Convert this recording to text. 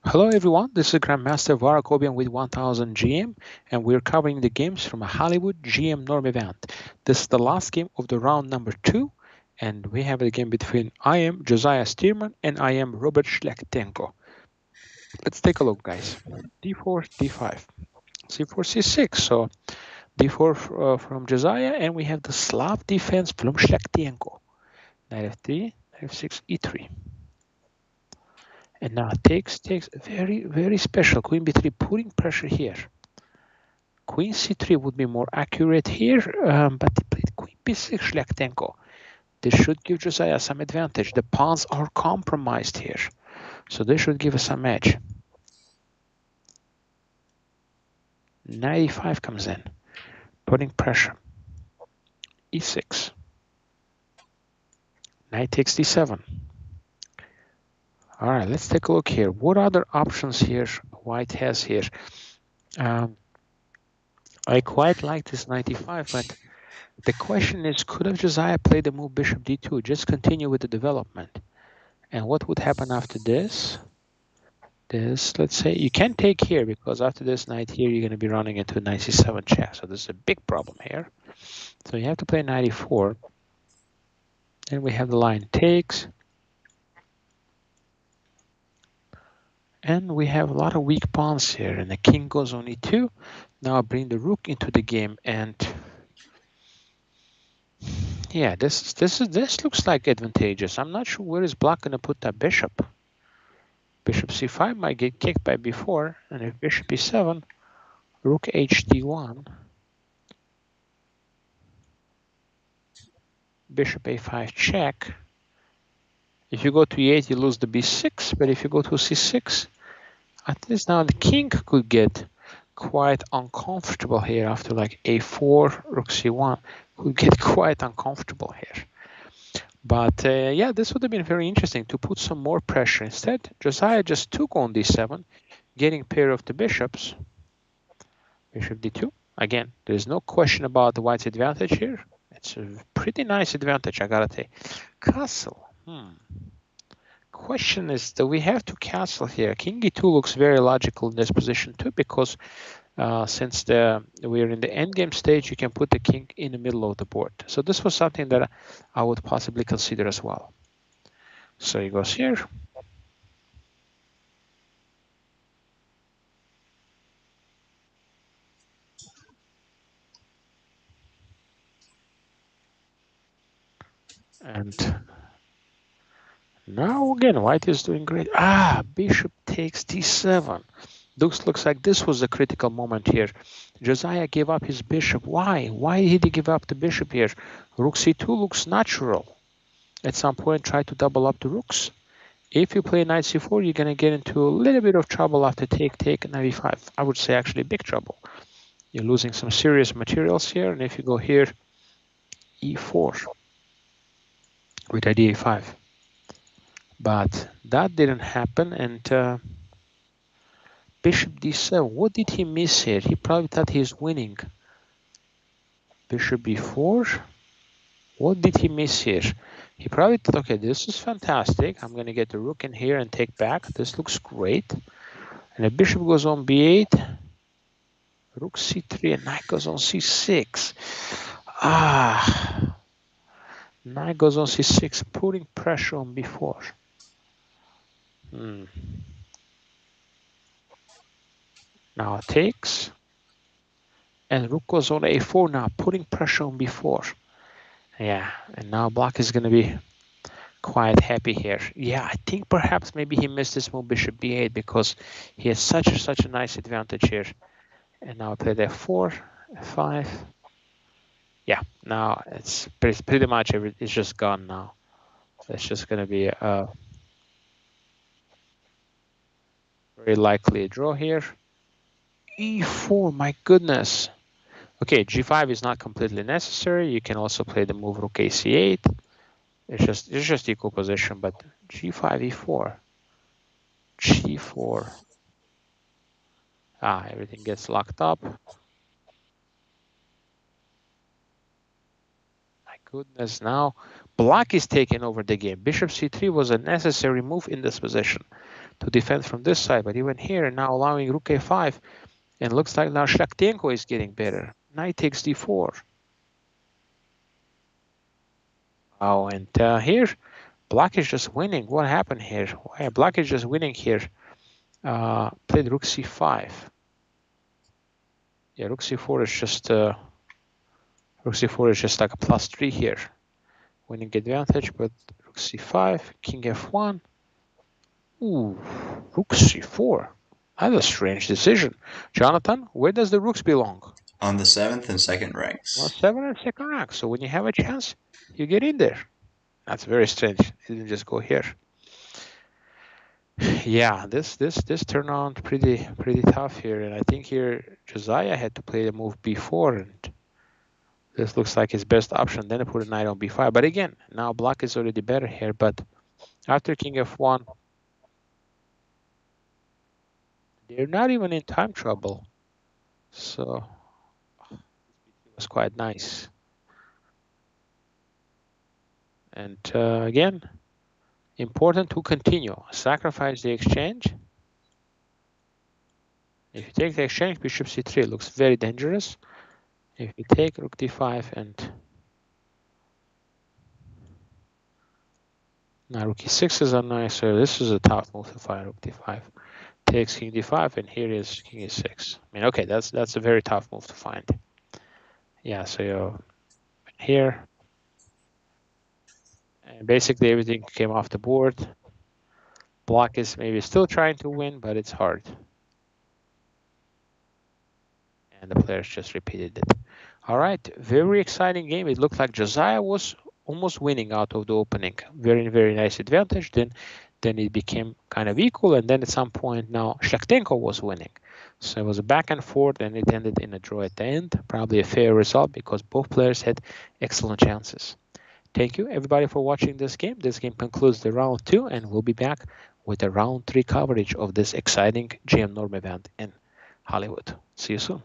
Hello everyone, this is Grandmaster Var Akobian with 1000 GM, and we're covering the games from a Hollywood GM Norm event. This is the last game of the round number 2, and we have a game between IM Josiah Stearman and IM Robert Shlyakhtenko. Let's take a look, guys. D4, D5, C4, C6. So D4 from Josiah, and we have the Slav defense from Shlyakhtenko. Knight F3, Knight F6, E3. And now takes very, very special. Queen B3 putting pressure here. Queen C3 would be more accurate here, but he played Queen B6 Shlyakhtenko. This should give Josiah some advantage. The pawns are compromised here, so this should give us some edge. 95 comes in, putting pressure. E6. Knight takes D7. All right, let's take a look here. What other options here White has here? I quite like this 95, but the question is, could have Josiah played the move Bishop D2, just continue with the development? And what would happen after this? Let's say, you can't take here because after this knight here, you're going to be running into knight c7 check. So this is a big problem here. So you have to play 94. Then we have the line takes. And we have a lot of weak pawns here, and the king goes on e2. Now I bring the rook into the game, and yeah, this looks like advantageous. I'm not sure where is Black going to put that bishop. Bishop c5 might get kicked by b4, and if bishop e7, rook hd1, bishop a5 check. If you go to e8, you lose the b6, but if you go to c6, at least now the king could get quite uncomfortable here after like a4, rook c1, could get quite uncomfortable here. But yeah, this would have been very interesting to put some more pressure. Instead, Josiah just took on d7, getting pair of the bishops. Bishop d2. Again, there's no question about the white's advantage here. It's a pretty nice advantage, I gotta say. Castle. Question is, do we have to castle here? King e2 looks very logical in this position too, because since we're in the endgame stage, you can put the king in the middle of the board. So this was something that I would possibly consider as well. So he goes here. And now again, white is doing great. Bishop takes d7. Looks like this was a critical moment here. Josiah gave up his bishop. Why? Why did he give up the bishop here? Rook c2 looks natural. At some point, try to double up the rooks. If you play knight c4, you're going to get into a little bit of trouble after take, knight e5. I would say actually big trouble. You're losing some serious materials here. And if you go here, e4 with idea e5. But that didn't happen, and bishop d7. What did he miss here? He probably thought he's winning. Bishop b4. What did he miss here? He probably thought, okay, this is fantastic. I'm going to get the rook in here and take back. This looks great. And the bishop goes on b8. Rook c3 and knight goes on c6. Knight goes on c6, putting pressure on b4. Now takes, and rook goes on a4 now, putting pressure on b4. Yeah, and now Black is going to be quite happy here. Yeah, I think perhaps maybe he missed this move bishop b8 because he has such a nice advantage here. And now I play f4, f5. Yeah, now it's pretty much it's just gone now. It's just going to be a very likely a draw here. e4, my goodness. Okay, g5 is not completely necessary. You can also play the move rook ac8. It's just equal position, but g5, e4, g4. Everything gets locked up. My goodness, now Black is taking over the game. Bishop c3 was a necessary move in this position. to defend from this side, but even here now allowing rook a5, and looks like now Shlyakhtenko is getting better. Knight takes d4. Oh, and here Black is just winning. What happened here? Why Black is just winning here? Played rook c5. Yeah, rook c4 is just like a +3 here, winning advantage. But rook c5, king f1. Ooh, rook c4. That's a strange decision. Jonathan, where does the rooks belong? On the 7th and 2nd ranks. Well, 7th and 2nd rank. So when you have a chance, you get in there. That's very strange. It didn't just go here. Yeah, this turned out pretty tough here, and I think here Josiah had to play the move b4, and this looks like his best option. Then I put a knight on b5. But again, now Black is already better here. But after king f1, they're not even in time trouble. So it was quite nice. And again, important to continue. Sacrifice the exchange. If you take the exchange, bishop c3 looks very dangerous. If you take rook d5 and now rook e6 is a nicer. This is a tough move to find. Rook d5 takes king d5, and here is king e6. I mean, okay, that's a very tough move to find. Yeah, so here, and basically everything came off the board. Black is maybe still trying to win, but it's hard. And the players just repeated it. All right, very exciting game. It looked like Josiah was almost winning out of the opening. Very nice advantage. Then it became kind of equal, and then at some point now Shlyakhtenko was winning. So it was a back and forth, and it ended in a draw at the end. Probably a fair result because both players had excellent chances. Thank you everybody for watching this game. This game concludes the round 2, and we'll be back with the round 3 coverage of this exciting GM Norm event in Hollywood. See you soon.